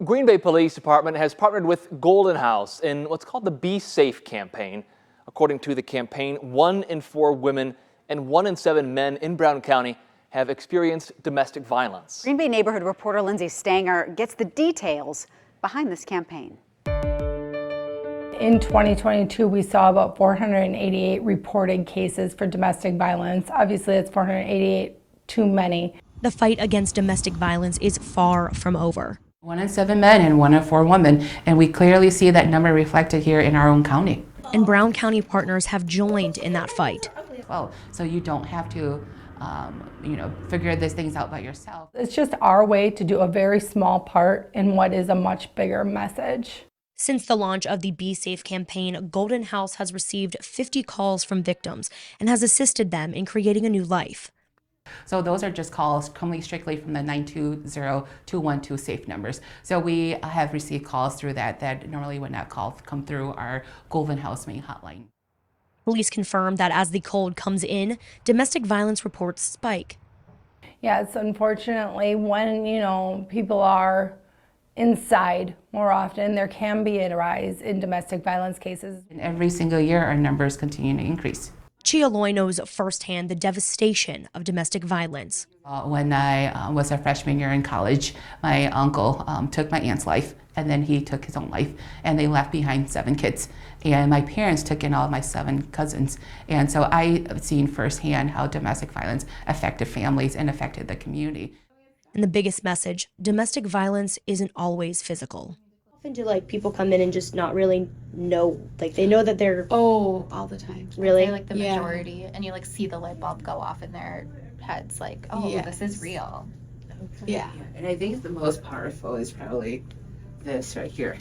Green Bay Police Department has partnered with Golden House in what's called the Be Safe campaign. According to the campaign, 1 in 4 women and 1 in 7 men in Brown County have experienced domestic violence. Green Bay neighborhood reporter Lindsay Stanger gets the details behind this campaign. In 2022, we saw about 488 reported cases for domestic violence. Obviously, it's 488 too many. The fight against domestic violence is far from over. 1 in 7 men and 1 in 4 women, and we clearly see that number reflected here in our own county. And Brown County partners have joined in that fight. Well, so you don't have to, figure these things out by yourself. It's just our way to do a very small part in what is a much bigger message. Since the launch of the Be Safe campaign, Golden House has received 50 calls from victims and has assisted them in creating a new life. So those are just calls coming strictly from the 920-212 safe numbers. So we have received calls through that normally would not come through our Golden House main hotline. Police confirm that as the cold comes in, domestic violence reports spike. Yes, unfortunately, when people are inside more often, there can be a rise in domestic violence cases. And every single year, our numbers continue to increase. Chia Loy knows firsthand the devastation of domestic violence. When I was a freshman year in college, my uncle took my aunt's life, and then he took his own life, and they left behind 7 kids. And my parents took in all of my 7 cousins. And so I've seen firsthand how domestic violence affected families and affected the community. And the biggest message, domestic violence isn't always physical. Often do people come in and just not really know, they know that they're all the time. Really? I'd say, the majority, and you see the light bulb go off in their heads, this is real. Yeah. And I think the most powerful is probably this right here,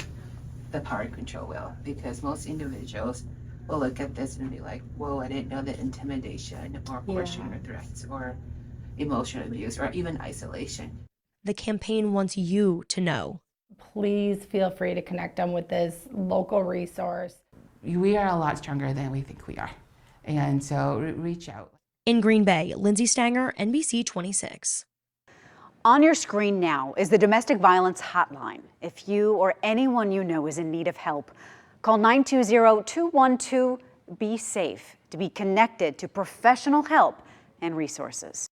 the power control wheel, because most individuals will look at this and be like, whoa, I didn't know that intimidation or coercion or threats or emotional abuse or even isolation. The campaign wants you to know. Please feel free to connect them with this local resource. We are a lot stronger than we think we are. And so reach out. In Green Bay, Lindsay Stanger, NBC 26. On your screen now is the domestic violence hotline. If you or anyone you know is in need of help, call 920-212-BE-SAFE to be connected to professional help and resources.